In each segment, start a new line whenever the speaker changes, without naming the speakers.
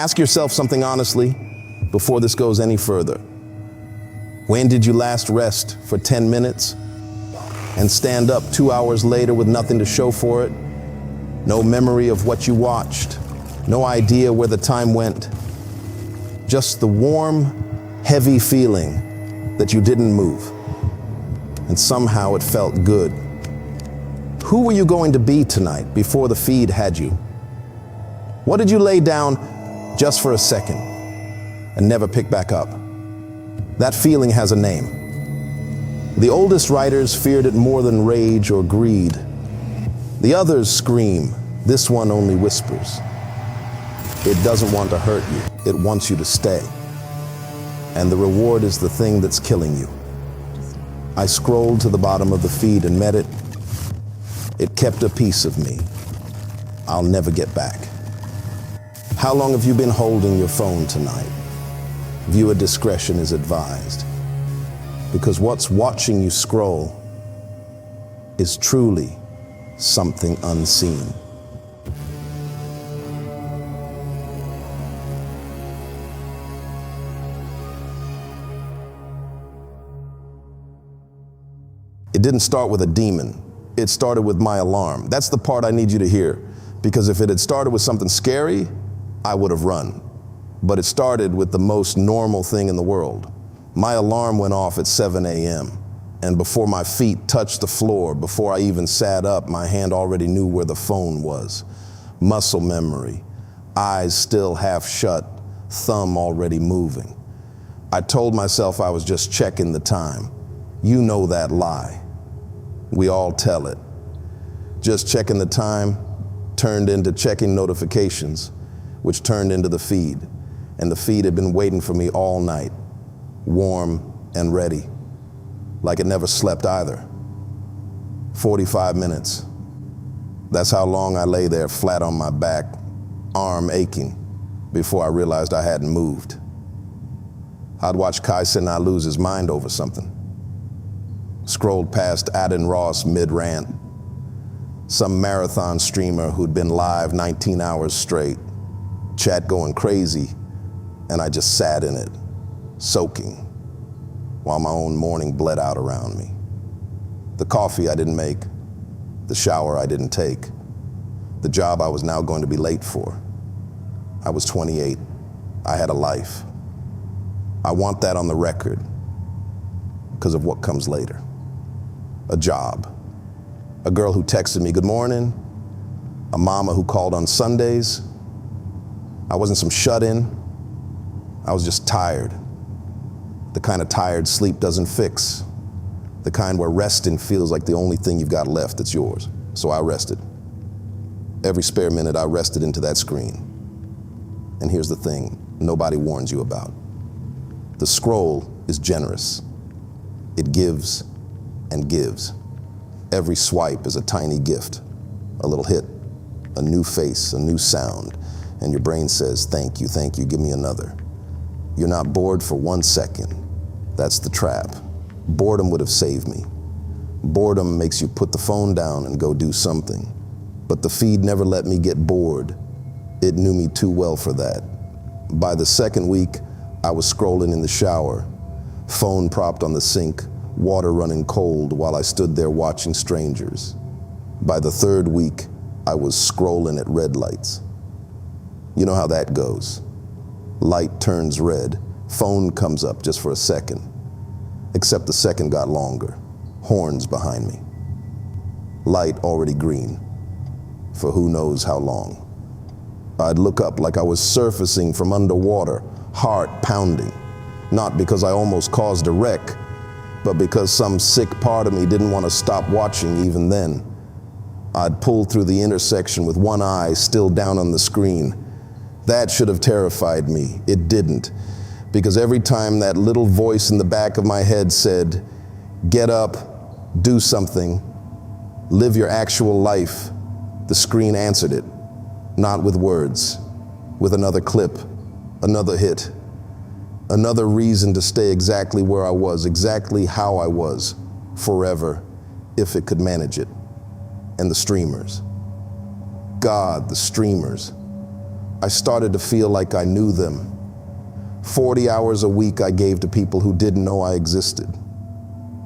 Ask yourself something honestly before this goes any further. When did you last rest for 10 minutes and stand up 2 hours later with nothing to show for it? No memory of what you watched, no idea where the time went. Just the warm, heavy feeling that you didn't move. And somehow it felt good. Who were you going to be tonight before the feed had you? What did you lay down just for a second and never pick back up? That feeling has a name. The oldest writers feared it more than rage or greed. The others scream, this one only whispers. It doesn't want to hurt you, it wants you to stay. And the reward is the thing that's killing you. I scrolled to the bottom of the feed and met it. It kept a piece of me. I'll never get back. How long have you been holding your phone tonight? Viewer discretion is advised. Because what's watching you scroll is truly something unseen. It didn't start with a demon. It started with my alarm. That's the part I need you to hear, because if it had started with something scary, I would have run. But it started with the most normal thing in the world. My alarm went off at 7 a.m. and before my feet touched the floor, before I even sat up, my hand already knew where the phone was. Muscle memory, eyes still half shut, thumb already moving. I told myself I was just checking the time. You know that lie. We all tell it. Just checking the time turned into checking notifications, which turned into the feed. And the feed had been waiting for me all night, warm and ready, like it never slept either. 45 minutes. That's how long I lay there flat on my back, arm aching, before I realized I hadn't moved. I'd watched Kai Cenat lose his mind over something. Scrolled past Adin Ross mid-rant, some marathon streamer who'd been live 19 hours straight, chat going crazy, and I just sat in it, soaking, while my own morning bled out around me. The coffee I didn't make, the shower I didn't take, the job I was now going to be late for. I was 28. I had a life. I want that on the record because of what comes later. A job. A girl who texted me, good morning. A mama who called on Sundays. I wasn't some shut-in. I was just tired. The kind of tired sleep doesn't fix. The kind where resting feels like the only thing you've got left that's yours. So I rested. Every spare minute I rested into that screen. And here's the thing nobody warns you about. The scroll is generous. It gives and gives. Every swipe is a tiny gift, a little hit, a new face, a new sound, and your brain says, thank you, give me another. You're not bored for 1 second. That's the trap. Boredom would have saved me. Boredom makes you put the phone down and go do something. But the feed never let me get bored. It knew me too well for that. By the second week, I was scrolling in the shower, phone propped on the sink, water running cold while I stood there watching strangers. By the third week, I was scrolling at red lights. You know how that goes. Light turns red, phone comes up just for a second. Except the second got longer, horns behind me. Light already green, for who knows how long. I'd look up like I was surfacing from underwater, heart pounding. Not because I almost caused a wreck, but because some sick part of me didn't want to stop watching even then. I'd pull through the intersection with one eye still down on the screen. That should have terrified me. It didn't, because every time that little voice in the back of my head said, get up, do something, live your actual life, the screen answered it, not with words, with another clip, another hit, another reason to stay exactly where I was, exactly how I was, forever, if it could manage it. And the streamers. God, the streamers. I started to feel like I knew them. 40 hours a week I gave to people who didn't know I existed.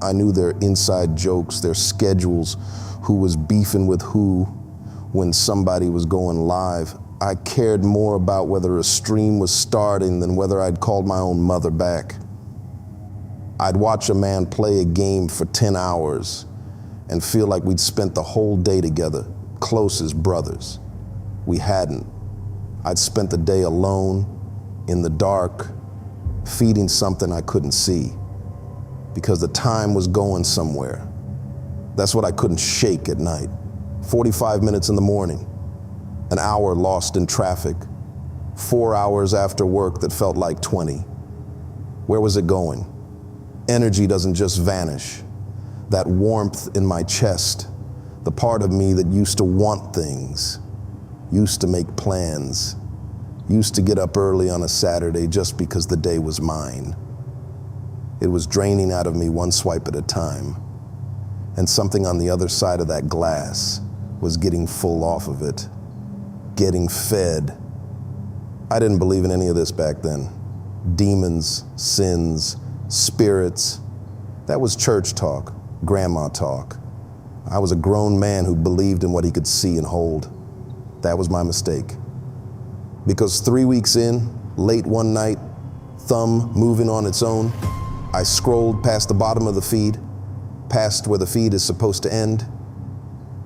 I knew their inside jokes, their schedules, who was beefing with who when somebody was going live. I cared more about whether a stream was starting than whether I'd called my own mother back. I'd watch a man play a game for 10 hours and feel like we'd spent the whole day together, close as brothers. We hadn't. I'd spent the day alone, in the dark, feeding something I couldn't see, because the time was going somewhere. That's what I couldn't shake at night. 45 minutes in the morning, an hour lost in traffic, 4 hours after work that felt like 20. Where was it going? Energy doesn't just vanish. That warmth in my chest, the part of me that used to want things, used to make plans, used to get up early on a Saturday just because the day was mine. It was draining out of me one swipe at a time, and something on the other side of that glass was getting full off of it, getting fed. I didn't believe in any of this back then. Demons, sins, spirits. That was church talk, grandma talk. I was a grown man who believed in what he could see and hold. That was my mistake. Because 3 weeks in, late one night, thumb moving on its own, I scrolled past the bottom of the feed, past where the feed is supposed to end,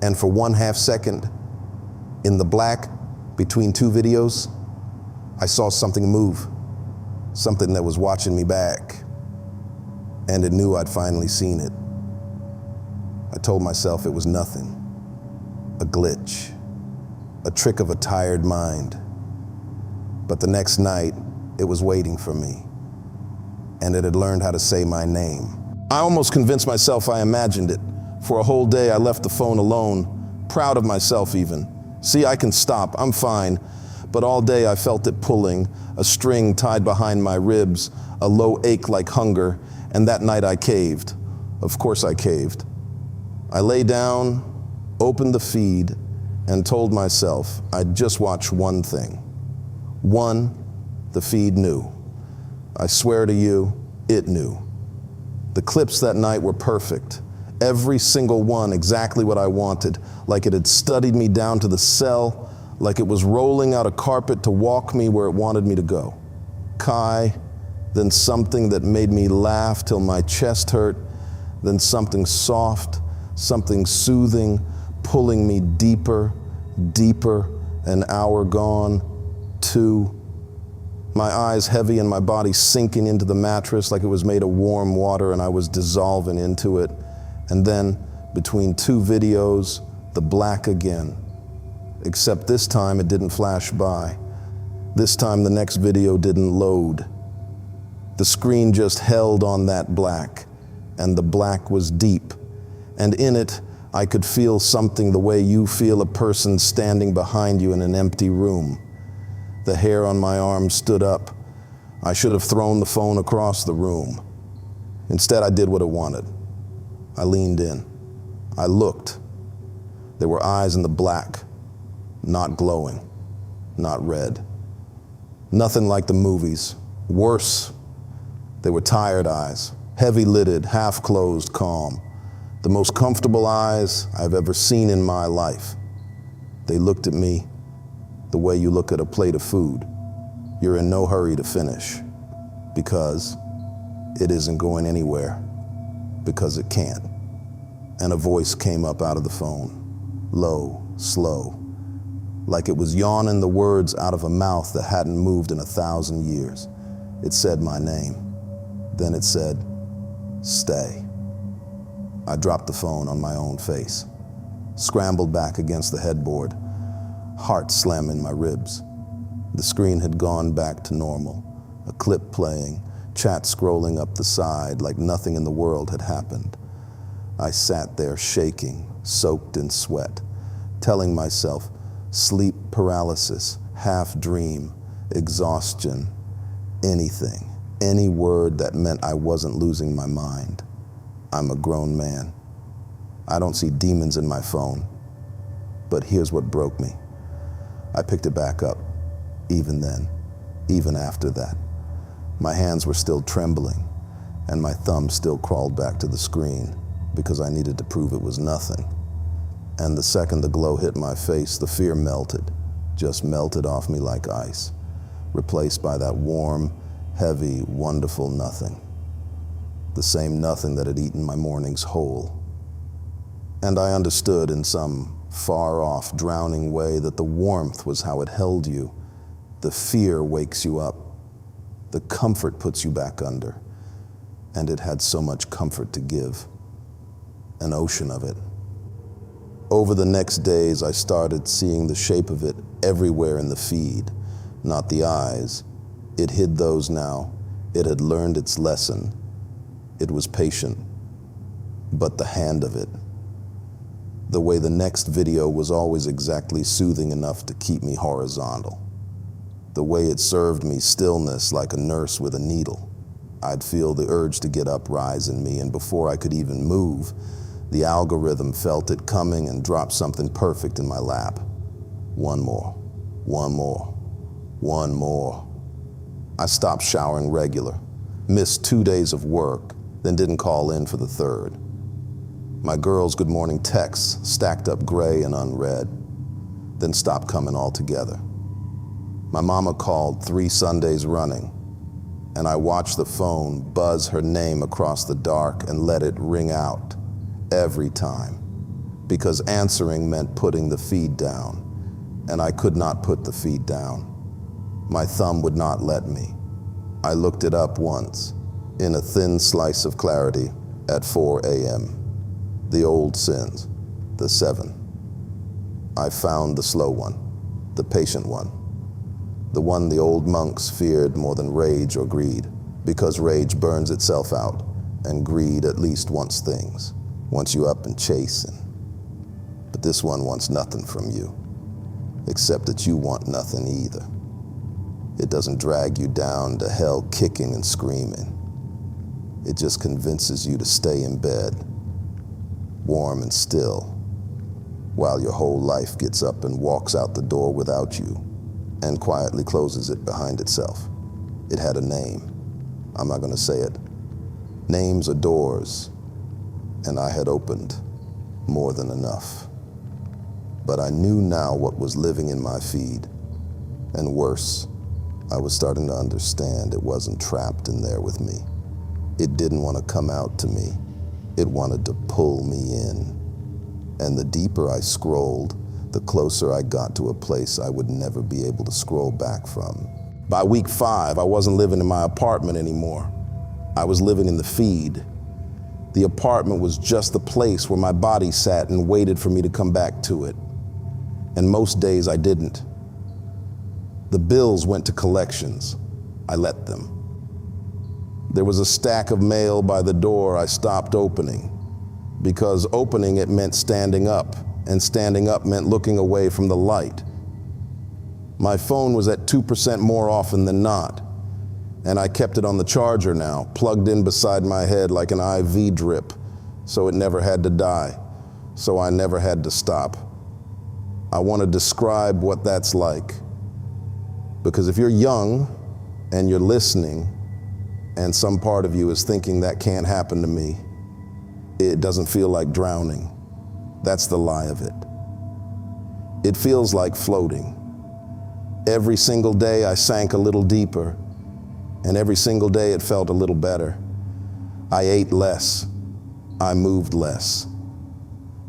and for 1/2 second, in the black between two videos, I saw something move, something that was watching me back, and it knew I'd finally seen it. I told myself it was nothing, a glitch, a trick of a tired mind. But the next night, it was waiting for me, and it had learned how to say my name. I almost convinced myself I imagined it. For a whole day, I left the phone alone, proud of myself even. See, I can stop, I'm fine. But all day I felt it pulling, a string tied behind my ribs, a low ache like hunger, and that night I caved. Of course I caved. I lay down, opened the feed, and told myself I'd just watch one thing. One, the feed knew. I swear to you, it knew. The clips that night were perfect. Every single one exactly what I wanted, like it had studied me down to the cell, like it was rolling out a carpet to walk me where it wanted me to go. Kai, then something that made me laugh till my chest hurt, then something soft, something soothing, pulling me deeper, deeper, an hour gone, 2. My eyes heavy and my body sinking into the mattress like it was made of warm water and I was dissolving into it. And then, between 2 videos, the black again. Except this time it didn't flash by. This time the next video didn't load. The screen just held on that black, and the black was deep. And in it, I could feel something the way you feel a person standing behind you in an empty room. The hair on my arm stood up. I should have thrown the phone across the room. Instead, I did what it wanted. I leaned in. I looked. There were eyes in the black, not glowing, not red. Nothing like the movies. Worse, they were tired eyes, heavy-lidded, half-closed, calm. The most comfortable eyes I've ever seen in my life. They looked at me the way you look at a plate of food. You're in no hurry to finish, because it isn't going anywhere, because it can't. And a voice came up out of the phone, low, slow, like it was yawning the words out of a mouth that hadn't moved in 1,000 years. It said my name. Then it said, stay. I dropped the phone on my own face, scrambled back against the headboard, heart slamming my ribs. The screen had gone back to normal, a clip playing, chat scrolling up the side like nothing in the world had happened. I sat there shaking, soaked in sweat, telling myself sleep paralysis, half dream, exhaustion, anything, any word that meant I wasn't losing my mind. I'm a grown man. I don't see demons in my phone. But here's what broke me. I picked it back up. even then, even after that. My hands were still trembling, and my thumb still crawled back to the screen because I needed to prove it was nothing. And the second the glow hit my face, the fear melted, just melted off me like ice, replaced by that warm, heavy, wonderful nothing. The same nothing that had eaten my mornings whole. And I understood in some far-off, drowning way that the warmth was how it held you. The fear wakes you up. The comfort puts you back under. And it had so much comfort to give. An ocean of it. Over the next days, I started seeing the shape of it everywhere in the feed, not the eyes. It hid those now. It had learned its lesson. It was patient. But the hand of it. The way the next video was always exactly soothing enough to keep me horizontal. The way it served me stillness like a nurse with a needle. I'd feel the urge to get up rise in me, and before I could even move, the algorithm felt it coming and dropped something perfect in my lap. One more, one more, one more. I stopped showering regular, missed 2 days of work, then didn't call in for the third. My girls' good morning texts stacked up gray and unread, then stopped coming altogether. My mama called 3 Sundays running, and I watched the phone buzz her name across the dark and let it ring out every time, because answering meant putting the feed down, and I could not put the feed down. My thumb would not let me. I looked it up once, in a thin slice of clarity, at 4 a.m. The old sins, the 7. I found the slow one, the patient one, the one the old monks feared more than rage or greed, because rage burns itself out, and greed at least wants things, wants you up and chasing. But this one wants nothing from you, except that you want nothing either. It doesn't drag you down to hell kicking and screaming. It just convinces you to stay in bed, warm and still, while your whole life gets up and walks out the door without you and quietly closes it behind itself. It had a name. I'm not gonna say it. Names are doors, and I had opened more than enough. But I knew now what was living in my feed, and worse, I was starting to understand it wasn't trapped in there with me. It didn't want to come out to me. It wanted to pull me in. And the deeper I scrolled, the closer I got to a place I would never be able to scroll back from. By week 5, I wasn't living in my apartment anymore. I was living in the feed. The apartment was just the place where my body sat and waited for me to come back to it. And most days I didn't. The bills went to collections. I let them. There was a stack of mail by the door I stopped opening, because opening it meant standing up, and standing up meant looking away from the light. My phone was at 2% more often than not, and I kept it on the charger now, plugged in beside my head like an IV drip, so it never had to die, so I never had to stop. I want to describe what that's like, because if you're young and you're listening, and some part of you is thinking that can't happen to me, it doesn't feel like drowning. That's the lie of it. It feels like floating. Every single day I sank a little deeper, and every single day it felt a little better. I ate less. I moved less.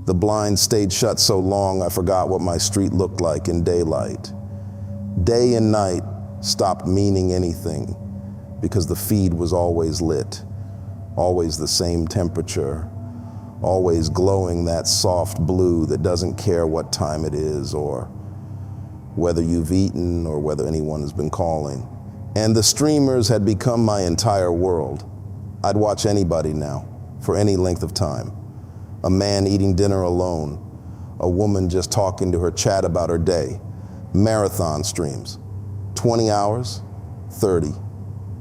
The blinds stayed shut so long I forgot what my street looked like in daylight. Day and night stopped meaning anything, because the feed was always lit, always the same temperature, always glowing that soft blue that doesn't care what time it is or whether you've eaten or whether anyone has been calling. And the streamers had become my entire world. I'd watch anybody now, for any length of time. A man eating dinner alone, a woman just talking to her chat about her day, marathon streams, 20 hours, 30.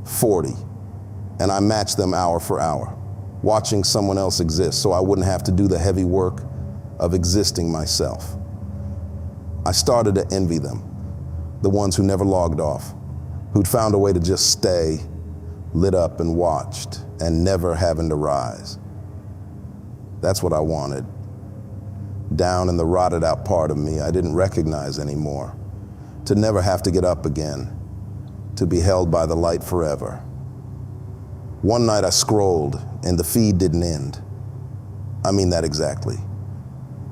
40, and I matched them hour for hour, watching someone else exist so I wouldn't have to do the heavy work of existing myself. I started to envy them. the ones who never logged off, who'd found a way to just stay, lit up and watched, and never having to rise. That's what I wanted. Down in the rotted out part of me I didn't recognize anymore, to never have to get up again, to be held by the light forever. One night I scrolled and the feed didn't end. I mean that exactly.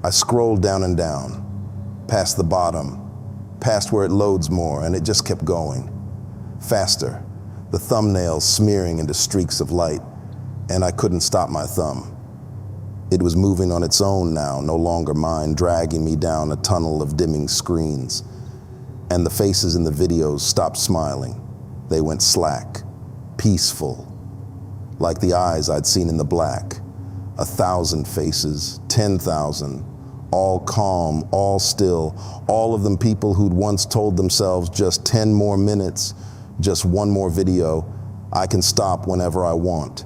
I scrolled down and down, past the bottom, past where it loads more, and it just kept going. Faster, the thumbnails smearing into streaks of light, and I couldn't stop my thumb. It was moving on its own now, no longer mine, dragging me down a tunnel of dimming screens. And the faces in the videos stopped smiling. They went slack, peaceful, like the eyes I'd seen in the black. 1,000 faces, 10,000, all calm, all still, all of them people who'd once told themselves just 10 more minutes, just one more video, I can stop whenever I want.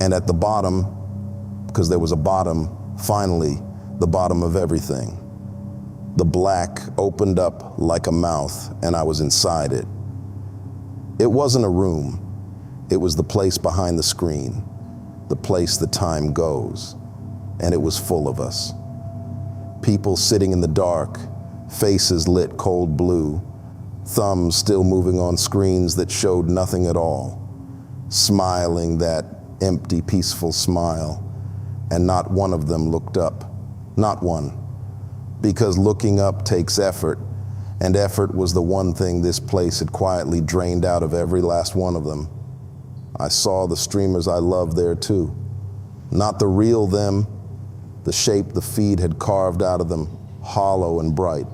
And at the bottom, because there was a bottom, finally, the bottom of everything, the black opened up like a mouth and I was inside it. It wasn't a room, it was the place behind the screen, the place the time goes, and it was full of us. People sitting in the dark, faces lit cold blue, thumbs still moving on screens that showed nothing at all, smiling that empty, peaceful smile, and not one of them looked up, not one, because looking up takes effort, and effort was the one thing this place had quietly drained out of every last one of them. I saw the streamers I loved there too, not the real them, the shape the feed had carved out of them, hollow and bright,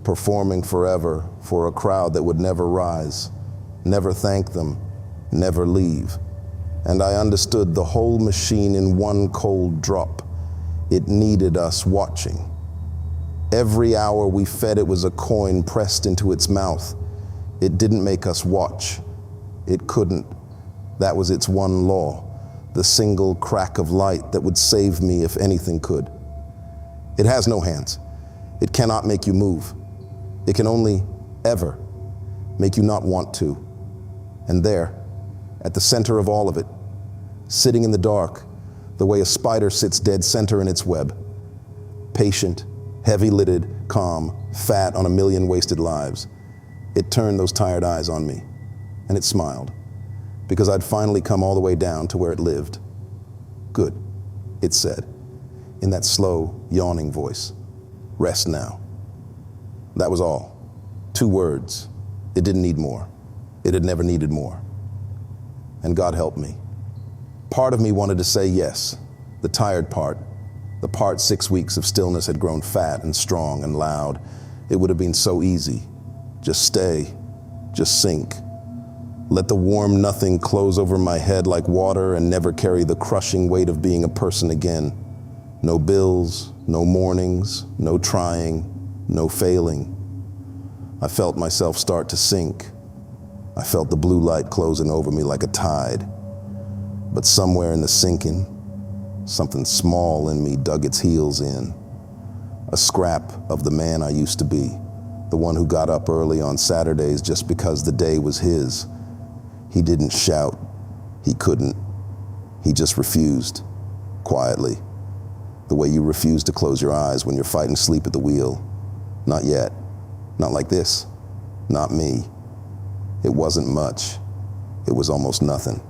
performing forever for a crowd that would never rise, never thank them, never leave. And I understood the whole machine in one cold drop. It needed us watching. Every hour we fed it was a coin pressed into its mouth. It didn't make us watch. It couldn't. That was its one law, the single crack of light that would save me if anything could. It has no hands. It cannot make you move. It can only, ever, make you not want to. And there, at the center of all of it, sitting in the dark, the way a spider sits dead center in its web, patient, heavy-lidded, calm, fat on a million wasted lives, it turned those tired eyes on me, and it smiled, because I'd finally come all the way down to where it lived. Good, it said, in that slow, yawning voice. Rest now. That was all. 2 words. It didn't need more. It had never needed more. And God help me. Part of me wanted to say yes, the tired part, the part 6 weeks of stillness had grown fat and strong and loud. It would have been so easy. Just stay, just sink. Let the warm nothing close over my head like water and never carry the crushing weight of being a person again. No bills, no mornings, no trying, no failing. I felt myself start to sink. I felt the blue light closing over me like a tide. But somewhere in the sinking, something small in me dug its heels in. A scrap of the man I used to be, the one who got up early on Saturdays just because the day was his. He didn't shout. He couldn't. He just refused, quietly. The way you refuse to close your eyes when you're fighting sleep at the wheel. Not yet. Not like this. Not me. It wasn't much. It was almost nothing.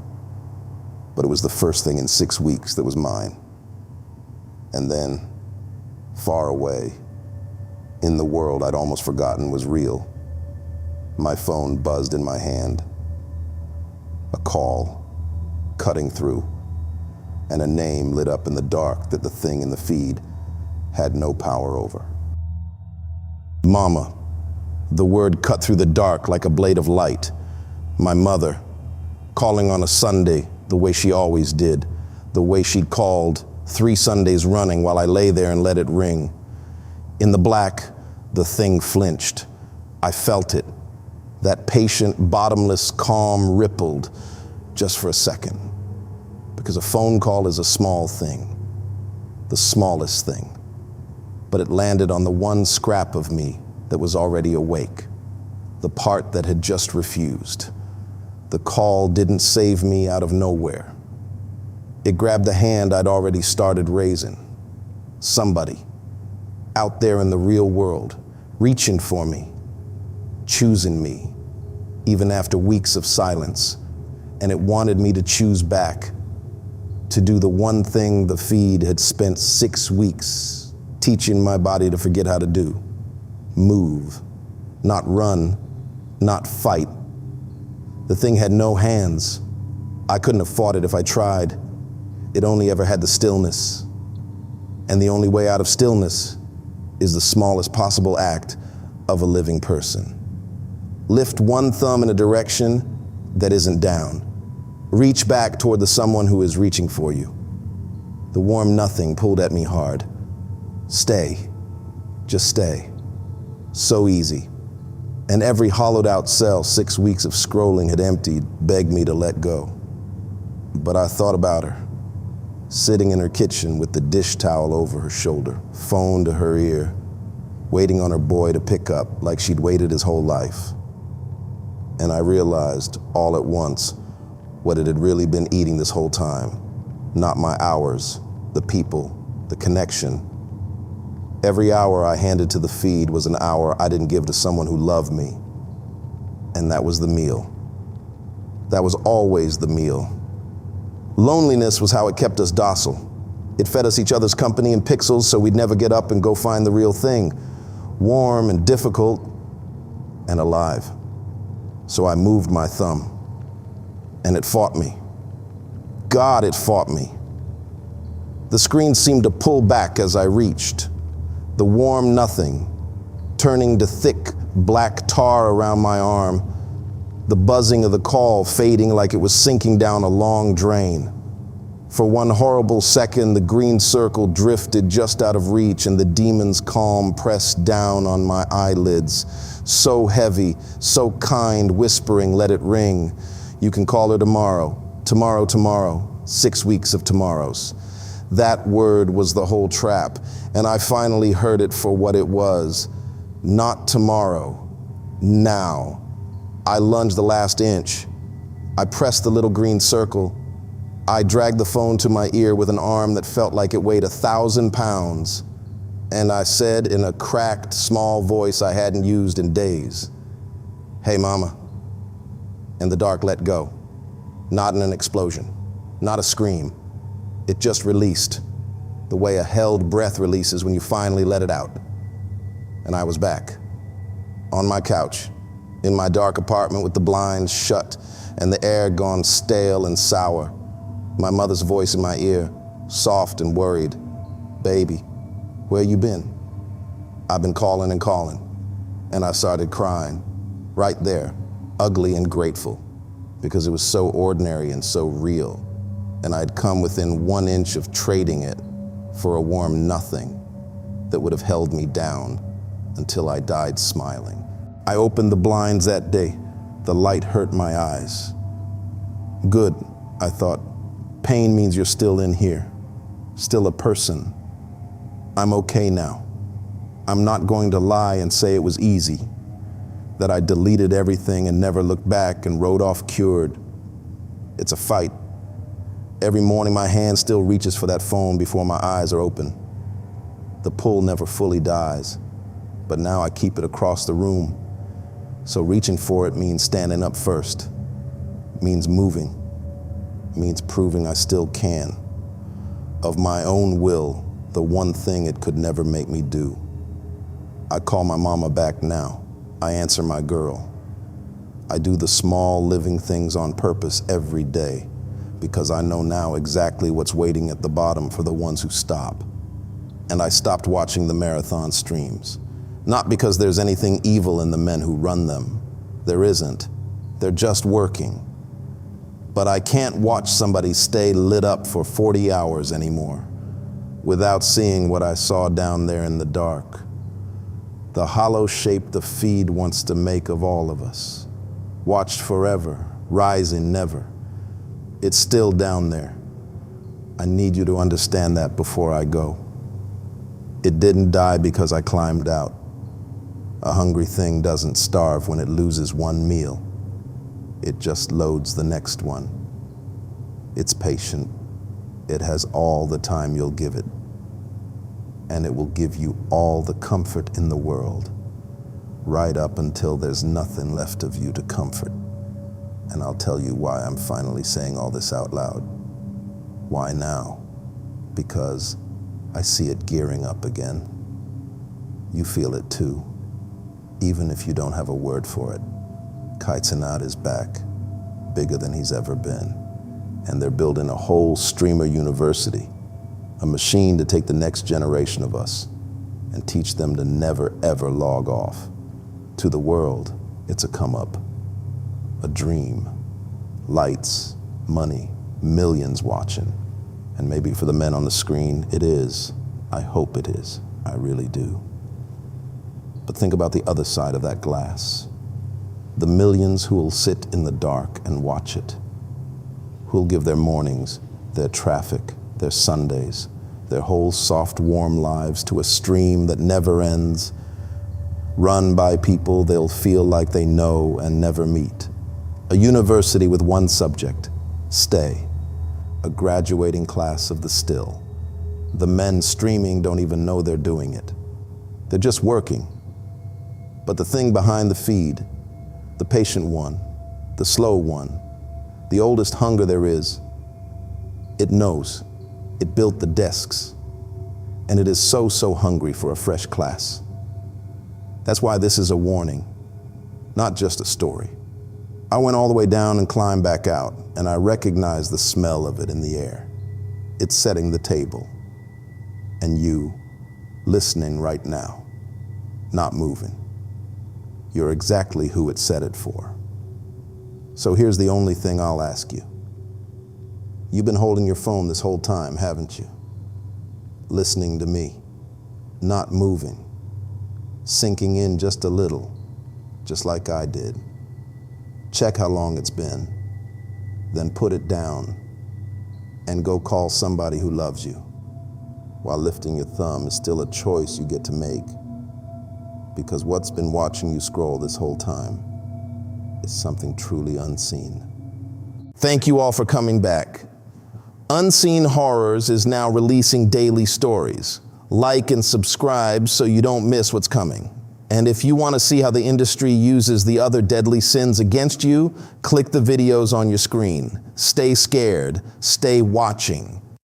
But it was the first thing in 6 weeks that was mine. And then, far away, in the world I'd almost forgotten was real, my phone buzzed in my hand. A call, cutting through, and a name lit up in the dark that the thing in the feed had no power over. Mama. The word cut through the dark like a blade of light. My mother, calling on a Sunday the way she always did, the way she'd called 3 Sundays running while I lay there and let it ring. In the black, the thing flinched. I felt it. That patient, bottomless calm rippled just for a second, because a phone call is a small thing, the smallest thing. But it landed on the one scrap of me that was already awake, the part that had just refused. The call didn't save me out of nowhere. It grabbed the hand I'd already started raising. Somebody out there in the real world, reaching for me, choosing me, even after weeks of silence. And it wanted me to choose back, to do the one thing the feed had spent 6 weeks teaching my body to forget how to do. Move, not run, not fight. The thing had no hands. I couldn't have fought it if I tried. It only ever had the stillness. And the only way out of stillness is the smallest possible act of a living person. Lift one thumb in a direction that isn't down. Reach back toward the someone who is reaching for you. The warm nothing pulled at me hard. Stay, just stay. So easy. And every hollowed out cell 6 weeks of scrolling had emptied, begged me to let go. But I thought about her, sitting in her kitchen with the dish towel over her shoulder, phone to her ear, waiting on her boy to pick up like she'd waited his whole life. And I realized all at once what it had really been eating this whole time. Not my hours, the people, the connection. Every hour I handed to the feed was an hour I didn't give to someone who loved me. And that was the meal. That was always the meal. Loneliness was how it kept us docile. It fed us each other's company in pixels so we'd never get up and go find the real thing. Warm and difficult and alive. So I moved my thumb. And it fought me. God, it fought me. The screen seemed to pull back as I reached. The warm nothing, turning to thick black tar around my arm, the buzzing of the call fading like it was sinking down a long drain. For one horrible second, the green circle drifted just out of reach and the demon's calm pressed down on my eyelids. So heavy, so kind, whispering, let it ring. You can call her tomorrow, tomorrow, tomorrow, 6 weeks of tomorrows. That word was the whole trap, and I finally heard it for what it was. Not tomorrow, now. I lunged the last inch. I pressed the little green circle. I dragged the phone to my ear with an arm that felt like it weighed 1,000 pounds. And I said in a cracked, small voice I hadn't used in days, "Hey, Mama." And the dark let go. Not in an explosion, not a scream. It just released, the way a held breath releases when you finally let it out. And I was back, on my couch, in my dark apartment with the blinds shut and the air gone stale and sour. My mother's voice in my ear, soft and worried. "Baby, where you been?" I've been calling and calling. And I started crying, right there, ugly and grateful, because it was so ordinary and so real. And I'd come within 1 inch of trading it for a warm nothing that would have held me down until I died smiling. I opened the blinds that day. The light hurt my eyes. Good, I thought. Pain means you're still in here, still a person. I'm okay now. I'm not going to lie and say it was easy, that I deleted everything and never looked back and rode off cured. It's a fight. Every morning my hand still reaches for that phone before my eyes are open. The pull never fully dies, but now I keep it across the room. So reaching for it means standing up first, means moving, means proving I still can. Of my own will, the one thing it could never make me do. I call my mama back now. I answer my girl. I do the small living things on purpose every day because I know now exactly what's waiting at the bottom for the ones who stop. And I stopped watching the marathon streams. Not because there's anything evil in the men who run them. There isn't. They're just working. But I can't watch somebody stay lit up for 40 hours anymore without seeing what I saw down there in the dark. The hollow shape the feed wants to make of all of us. Watched forever, rising never. It's still down there. I need you to understand that before I go. It didn't die because I climbed out. A hungry thing doesn't starve when it loses one meal. It just loads the next one. It's patient. It has all the time you'll give it. And it will give you all the comfort in the world, right up until there's nothing left of you to comfort. And I'll tell you why I'm finally saying all this out loud. Why now? Because I see it gearing up again. You feel it too, even if you don't have a word for it. Kitesurf is back, bigger than he's ever been. And they're building a whole streamer university, a machine to take the next generation of us and teach them to never, ever log off. To the world, it's a come up, a dream, lights, money, millions watching. And maybe for the men on the screen, it is. I hope it is. I really do. But think about the other side of that glass. The millions who will sit in the dark and watch it, who will give their mornings, their traffic, their Sundays, their whole soft, warm lives to a stream that never ends, run by people they'll feel like they know and never meet. A university with one subject, stay. A graduating class of the still. The men streaming don't even know they're doing it. They're just working. But the thing behind the feed, the patient one, the slow one, the oldest hunger there is, it knows. It built the desks. And it is so hungry for a fresh class. That's why this is a warning, not just a story. I went all the way down and climbed back out, and I recognized the smell of it in the air. It's setting the table. And you, listening right now, not moving. You're exactly who it set it for. So here's the only thing I'll ask you. You've been holding your phone this whole time, haven't you? Listening to me, not moving, sinking in just a little, just like I did. Check how long it's been, then put it down and go call somebody who loves you, while lifting your thumb is still a choice you get to make, because what's been watching you scroll this whole time is something truly unseen. Thank you all for coming back. Unseen Horrors is now releasing daily stories. Like and subscribe so you don't miss what's coming. And if you want to see how the industry uses the other deadly sins against you, click the videos on your screen. Stay scared, stay watching.